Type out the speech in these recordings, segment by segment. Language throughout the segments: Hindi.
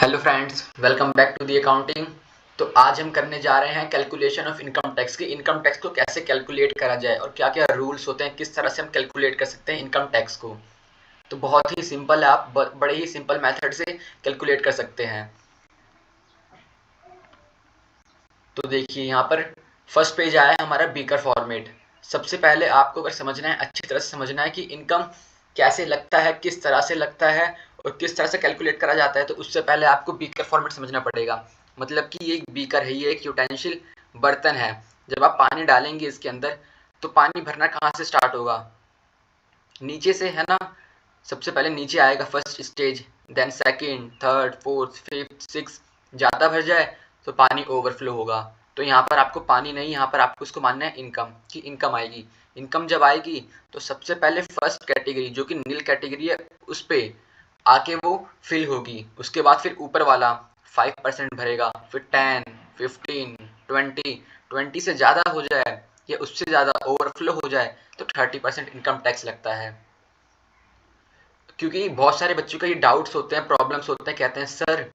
Hello friends, welcome back to the accounting. तो आज हम करने जा रहे हैं कैलकुलेशन ऑफ इनकम टैक्स की। इनकम टैक्स को कैसे कैलकुलेट करा जाए और क्या क्या रूल्स होते हैं, किस तरह से हम कैलकुलेट कर सकते हैं इनकम टैक्स को। तो बहुत ही सिंपल है, आप बड़े ही सिंपल मेथड से कैलकुलेट कर सकते हैं। तो देखिए यहाँ पर फर्स्ट पेज आया है हमारा बीकर फॉर्मेट। सबसे पहले आपको अगर समझना है, अच्छी तरह से समझना है कि इनकम कैसे लगता है, किस तरह से लगता है और किस तरह से कैलकुलेट करा जाता है, तो उससे पहले आपको बीकर फॉर्मेट समझना पड़ेगा। मतलब कि ये एक बीकर है, ये एक यूटेंसिल बर्तन है। जब आप पानी डालेंगे इसके अंदर तो पानी भरना कहाँ से स्टार्ट होगा? नीचे से, है ना। सबसे पहले नीचे आएगा first stage, then second, third, fourth, fifth, six. ज़्यादा भर जाए तो पानी ओवरफ्लो होगा। तो यहाँ पर आपको पानी नहीं, यहाँ पर आपको उसको मानना है इनकम, कि इनकम आएगी। इनकम जब आएगी तो सबसे पहले फर्स्ट कैटेगरी जो कि नील कैटेगरी है उस पे आके वो फिल होगी। उसके बाद फिर ऊपर वाला 5% भरेगा, फिर 10, 15, 20। 20 से ज़्यादा हो जाए या उससे ज़्यादा ओवरफ्लो हो जाए तो 30% इनकम टैक्स लगता है। क्योंकि बहुत सारे बच्चों का ये डाउट्स होते हैं, प्रॉब्लम्स होते हैं। कहते हैं सर,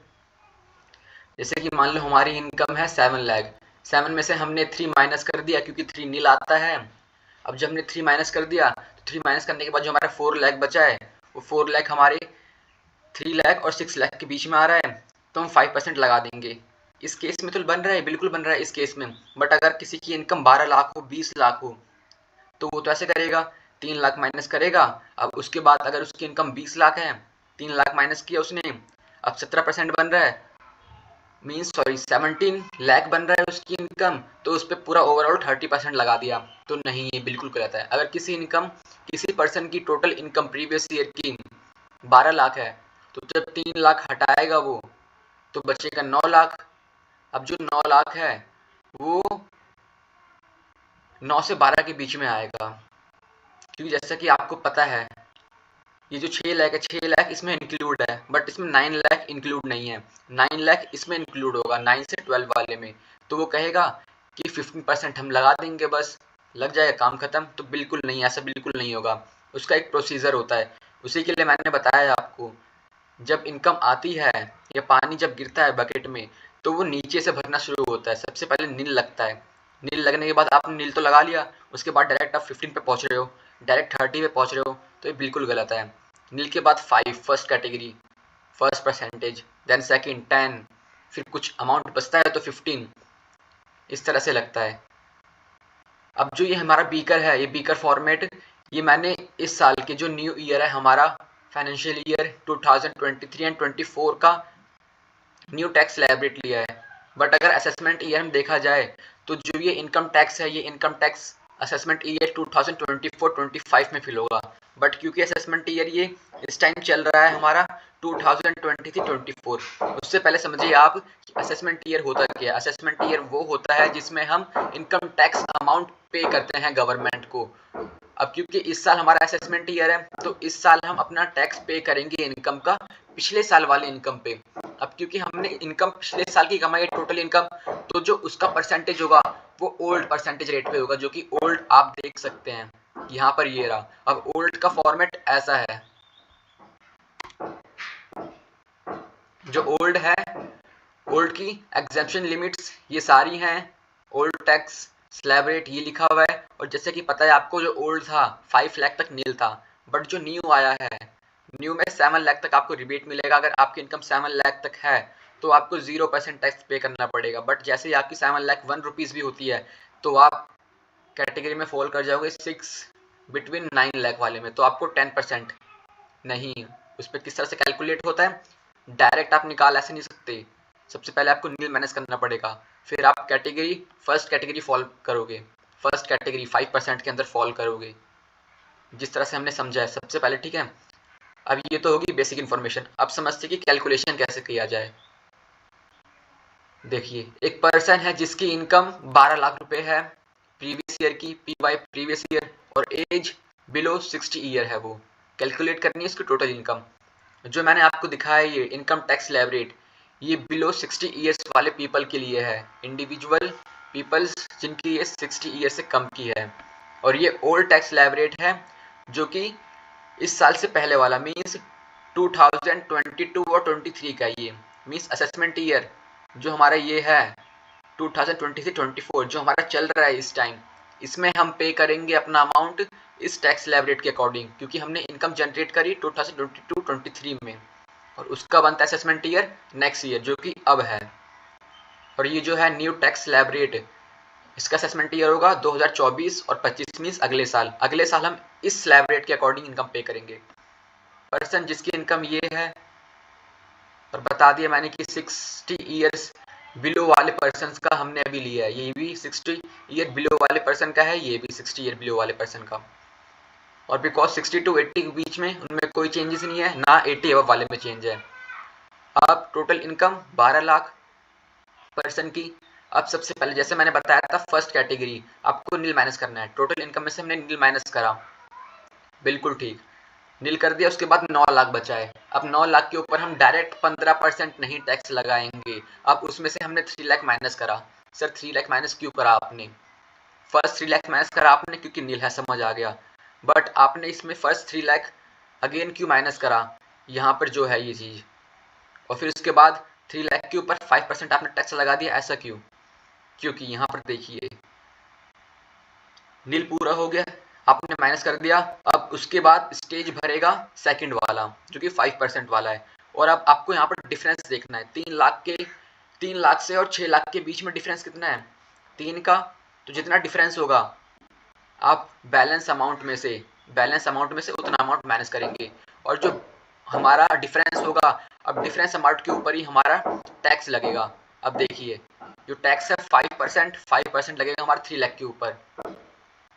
जैसे कि मान लो हमारी इनकम है 7 लाख, 7 में से हमने 3 माइनस कर दिया क्योंकि 3 नील आता है। अब जब हमने 3 माइनस कर दिया तो 3 माइनस करने के बाद जो हमारा 4 लाख बचा है, वो 4 लाख हमारे 3 लाख और 6 लाख के बीच में आ रहा है, तो हम 5% लगा देंगे। इस केस में तो बन रहा है, बिल्कुल बन रहा है इस केस में। बट अगर किसी की इनकम 12 लाख हो, 20 लाख हो, तो वो तो ऐसे करेगा, 3 लाख माइनस करेगा। अब उसके बाद अगर उसकी इनकम 20 लाख है, 3 लाख माइनस किया उसने, अब 17% बन रहा है, मीन्स सॉरी 17 लाख बन रहा है उसकी इनकम, तो उस पर पूरा ओवरऑल 30% लगा दिया। तो नहीं, ये बिल्कुल गलत है। अगर किसी पर्सन की टोटल इनकम प्रीवियस ईयर की 12 लाख है, तो जब 3 लाख हटाएगा वो तो बचेगा 9 लाख। अब जो 9 लाख है वो 9 से 12 के बीच में आएगा, क्योंकि जैसा कि आपको पता है ये जो 6 लाख है, 6 लाख इसमें इंक्लूड है, बट इसमें 9 लाख इंक्लूड नहीं है। 9 लाख इसमें इंक्लूड होगा 9 से 12 वाले में। तो वो कहेगा कि 15% हम लगा देंगे, बस लग जाएगा, काम खत्म। तो बिल्कुल नहीं, ऐसा बिल्कुल नहीं होगा। उसका एक प्रोसीजर होता है, उसी के लिए मैंने बताया आपको। जब इनकम आती है या पानी जब गिरता है बकेट में, तो वो नीचे से भरना शुरू होता है। सबसे पहले नील लगता है, नील लगने के बाद आपने नील तो लगा लिया, उसके बाद डायरेक्ट आप 15 पे पहुंच रहे हो, डायरेक्ट 30 पे पहुंच रहे हो, तो ये बिल्कुल गलत है। नील के बाद 5 first category, first percentage, then second 10, फिर कुछ अमाउंट बचता है तो 15, इस तरह से लगता है। अब जो ये हमारा बीकर है, ये बीकर फॉर्मेट, ये मैंने इस साल के जो न्यू ईयर है हमारा फाइनेंशियल ईयर 2023 एंड 24 का न्यू टैक्स लायबिलिटी लिया है। बट अगर असेसमेंट ईयर हम देखा जाए तो जो ये इनकम टैक्स है, ये इनकम टैक्स असेसमेंट ईयर 2024-25 में फिल होगा। बट क्योंकि असेसमेंट ईयर ये इस टाइम चल रहा है हमारा 2023-24, उससे पहले समझिए आप असेसमेंट ईयर होता क्या है। असेसमेंट ईयर वो होता है जिसमें हम इनकम टैक्स अमाउंट पे करते हैं गवर्नमेंट को। अब क्योंकि इस साल हमारा असेसमेंट ईयर है, तो इस साल हम अपना टैक्स पे करेंगे इनकम का पिछले साल वाले इनकम पे। अब क्योंकि हमने इनकम पिछले साल की कमाई है टोटल इनकम, तो जो उसका परसेंटेज होगा वो ओल्ड परसेंटेज रेट पे होगा, जो कि ओल्ड आप देख सकते हैं यहाँ पर, ये रहा। अब ओल्ड का फॉर्मेट ऐसा है, जो ओल्ड है, ओल्ड की एग्जेम्पशन लिमिट्स ये सारी हैं। ओल्ड टैक्स स्लैब रेट ये लिखा हुआ है। और जैसे कि पता है आपको, जो ओल्ड था 5 लाख तक नील था, बट जो न्यू आया है, न्यू में 7 लाख तक आपको रिबेट मिलेगा। अगर आपकी इनकम 7 लाख तक है तो आपको 0% टैक्स पे करना पड़ेगा। बट जैसे ही आपकी 7 लाख 1 रुपीज़ भी होती है तो आप कैटेगरी में फॉल कर जाओगे 6 बिटवीन 9 लाख वाले में, तो आपको 10% नहीं। उस पर किस तरह से कैलकुलेट होता है, डायरेक्ट आप निकाल ऐसे नहीं सकते। सबसे पहले आपको नील मैनेज करना पड़ेगा, फिर आप कैटेगरी फर्स्ट कैटेगरी फॉल करोगे, फर्स्ट कैटेगरी 5% के अंदर फॉल करोगे, जिस तरह से हमने समझा है सबसे पहले, ठीक है। अब ये तो होगी बेसिक इन्फॉर्मेशन। अब समझते कि कैलकुलेशन कैसे किया जाए। देखिए, एक पर्सन है जिसकी इनकम 12 लाख रुपए है प्रीवियस ईयर की, पी वाई प्रीवियस ईयर, और एज बिलो 60 ईयर है। वो कैलकुलेट करनी है इसकी टोटल इनकम। जो मैंने आपको दिखाया ये इनकम टैक्स स्लैब रेट, ये बिलो 60 ईयर्स वाले पीपल के लिए है, इंडिविजुअल पीपल्स जिनकी ये 60 ईयर से कम की है। और ये ओल्ड टैक्स स्लैब रेट है, जो कि इस साल से पहले वाला, मीन्स 2022 और 23 का, ये मीन्स असेसमेंट ईयर जो हमारा ये है 2020 से 24 जो हमारा चल रहा है इस टाइम, इसमें हम पे करेंगे अपना अमाउंट इस टैक्स स्लैब रेट के अकॉर्डिंग, क्योंकि हमने इनकम जनरेट करी 2022-23 में और उसका बनता है असेसमेंट ईयर नेक्स्ट ईयर जो कि अब है। और ये जो है न्यू टैक्स स्लैब रेट, इसका असेसमेंट ईयर होगा 2024 और 25 मीन्स अगले साल। अगले साल हम इस स्लैब रेट के अकॉर्डिंग इनकम पे करेंगे। पर्सन जिसकी इनकम ये है, और बता दिया मैंने कि 60 ईयर्स बिलो वाले पर्सन का हमने अभी लिया है, ये भी 60 ईयर बिलो वाले पर्सन का है, ये भी 60 ईयर बिलो वाले पर्सन का। और बिकॉज 60 टू 80 के बीच में उनमें कोई चेंजेस नहीं है, ना 80 अबव वाले में चेंज है। अब टोटल इनकम 12 लाख पर्सन की। अब सबसे पहले जैसे मैंने बताया था फर्स्ट कैटेगरी आपको नील माइनस करना है, टोटल इनकम में से हमने नील माइनस करा, बिल्कुल ठीक, नील कर दिया। उसके बाद 9 लाख बचा है। अब 9 लाख के ऊपर हम डायरेक्ट 15% नहीं टैक्स लगाएंगे। अब उसमें से हमने 3 लाख माइनस करा। सर 3 लाख माइनस क्यों करा आपने? फर्स्ट 3 लाख माइनस करा आपने क्योंकि नील है, समझ आ गया, बट आपने इसमें फर्स्ट 3 लाख अगेन क्यों माइनस करा यहाँ पर जो है ये चीज़, और फिर उसके बाद 3 लाख के ऊपर 5% आपने टैक्स लगा दिया, ऐसा क्यों? क्योंकि यहाँ पर देखिए नील पूरा हो गया, आपने माइनस कर दिया। अब उसके बाद स्टेज भरेगा सेकंड वाला जो कि 5% वाला है, और अब आपको यहाँ पर डिफरेंस देखना है। 3 लाख से और 6 लाख के बीच में डिफरेंस कितना है? 3 का, तो जितना डिफरेंस होगा आप बैलेंस अमाउंट में से उतना अमाउंट माइनस करेंगे, और जो हमारा डिफरेंस होगा, अब डिफरेंस अमाउंट के ऊपर ही हमारा टैक्स लगेगा। अब देखिए जो टैक्स है 5% लगेगा हमारा 3 लाख के ऊपर।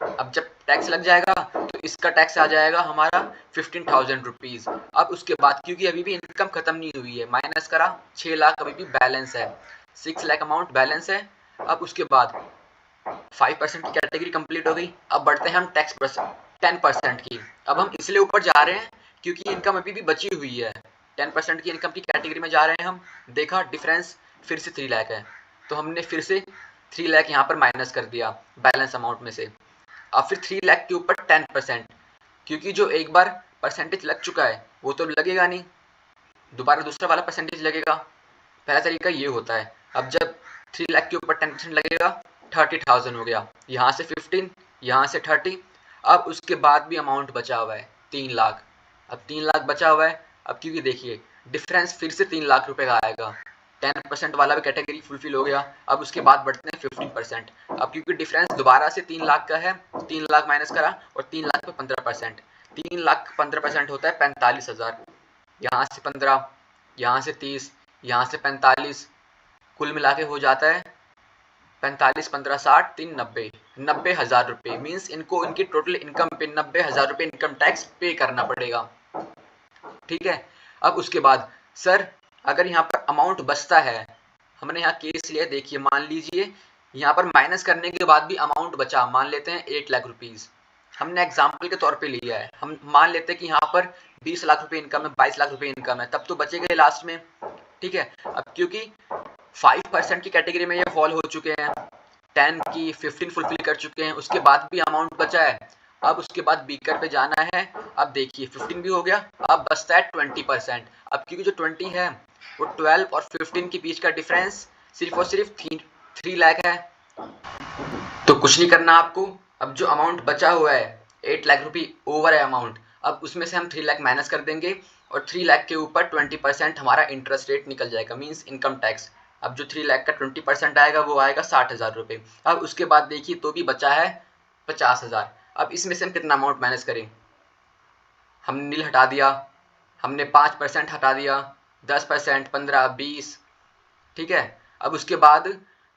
अब जब टैक्स लग जाएगा तो इसका टैक्स आ जाएगा हमारा 15,000 रुपीज। अब उसके बाद क्योंकि अभी भी इनकम खत्म नहीं हुई है, माइनस करा 6 लाख अभी भी बैलेंस है, 6 लाख अमाउंट बैलेंस है। अब उसके बाद 5% की कैटेगरी कंप्लीट हो गई। अब बढ़ते हैं हम टैक्स 10% की। अब हम इसलिए ऊपर जा रहे हैं क्योंकि इनकम अभी भी बची हुई है, 10% की इनकम की कैटेगरी में जा रहे हैं हम। देखा डिफरेंस फिर से 3 लाख है, तो हमने फिर से 3 लाख यहाँ पर माइनस कर दिया बैलेंस अमाउंट में से। अब फिर 3 लाख के ऊपर 10%, क्योंकि जो एक बार परसेंटेज लग चुका है वो तो लगेगा नहीं, दोबारा दूसरा वाला परसेंटेज लगेगा। पहला तरीका ये होता है। अब जब 3 लाख के ऊपर 10% लगेगा 30,000 हो गया, यहाँ से 15, यहाँ से 30। अब उसके बाद भी अमाउंट बचा हुआ है 3 लाख। अब 3 लाख बचा हुआ है। अब क्योंकि देखिए डिफरेंस फिर से 3 लाख रुपए का आएगा, 10% वाला भी कैटेगरी फुलफिल हो गया। अब उसके बाद बढ़ते हैं 15%। अब क्योंकि डिफरेंस दोबारा से 3 लाख का है, 3 लाख माइनस करा और 3 लाख पे 15%, 3 लाख 15% होता है 45,000। यहाँ से 15, यहाँ से 30, यहाँ से 45, कुल मिला के हो जाता है 45, 15, 60, 3, 90, 90,000 रुपये। मीन्स इनको इनकी टोटल इनकम पे 90,000 रुपये इनकम टैक्स पे करना पड़ेगा, ठीक है। अब उसके बाद सर अगर यहाँ पर अमाउंट बचता है, हमने यहाँ केस लिया, देखिए मान लीजिए यहाँ पर माइनस करने के बाद भी अमाउंट बचा, मान लेते हैं 8 लाख रुपीज, हमने एग्जाम्पल के तौर पे लिया है। हम मान लेते हैं कि यहाँ पर 20 लाख रुपए इनकम है, 22 लाख रुपए इनकम है, तब तो बचेगा लास्ट में, ठीक है। अब क्योंकि 5% की कैटेगरी में ये फॉल हो चुके हैं, 10 की 15 फुलफिल कर चुके हैं, उसके बाद भी अमाउंट बचा है। अब उसके बाद बीकर पे जाना है। अब देखिए 15 भी हो गया, अब बचता है 20%। अब क्योंकि जो 20 है वो 12 और 15 के बीच का डिफरेंस सिर्फ और सिर्फ 3 लाख है, तो कुछ नहीं करना आपको। अब जो अमाउंट बचा हुआ है 8 लाख रुपये ओवर है अमाउंट, अब उसमें से हम 3 लाख माइनस कर देंगे और 3 लाख के ऊपर 20% हमारा इंटरेस्ट रेट निकल जाएगा, मीन्स इनकम टैक्स। अब जो 3 लाख का 20% आएगा वो आएगा 60,000 रुपये। अब उसके बाद देखिए तो भी बचा है 50,000। अब इसमें से हम कितना अमाउंट माइनस करें? हमने नील हटा दिया, हमने 5% हटा दिया, 10%, 15, 20, ठीक है। अब उसके बाद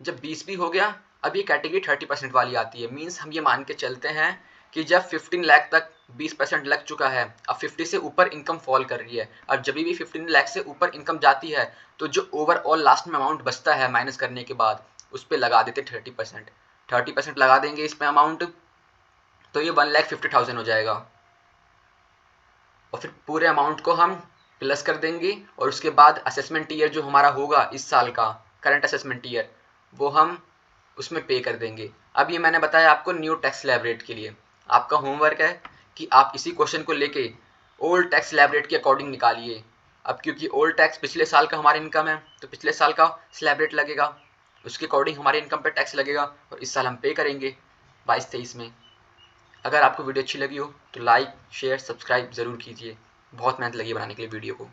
जब 20 भी हो गया, अब ये कैटेगरी 30% वाली आती है। मीन्स हम ये मान के चलते हैं कि जब 15 लाख तक 20% लग चुका है, अब 50 से ऊपर इनकम फॉल कर रही है। अब जब भी 15 लाख से ऊपर इनकम जाती है तो जो ओवरऑल लास्ट में अमाउंट बचता है माइनस करने के बाद, उस पर लगा देते 30%। 30% लगा देंगे इसमें अमाउंट, तो ये 1,50,000 हो जाएगा। और फिर पूरे अमाउंट को हम प्लस कर देंगे, और उसके बाद असेसमेंट ईयर जो हमारा होगा इस साल का करंट असेसमेंट ईयर, वो हम उसमें पे कर देंगे। अब ये मैंने बताया आपको न्यू टैक्स स्लैब रेट के लिए। आपका होमवर्क है कि आप इसी क्वेश्चन को लेके ओल्ड टैक्स स्लैब रेट के अकॉर्डिंग निकालिए। अब क्योंकि ओल्ड टैक्स पिछले साल का हमारा इनकम है तो पिछले साल का स्लैब रेट लगेगा, उसके अकॉर्डिंग हमारे इनकम पे टैक्स लगेगा और इस साल हम पे करेंगे 22-23 में। अगर आपको वीडियो अच्छी लगी हो तो लाइक शेयर सब्सक्राइब ज़रूर कीजिए, बहुत मेहनत लगी बनाने के लिए वीडियो को।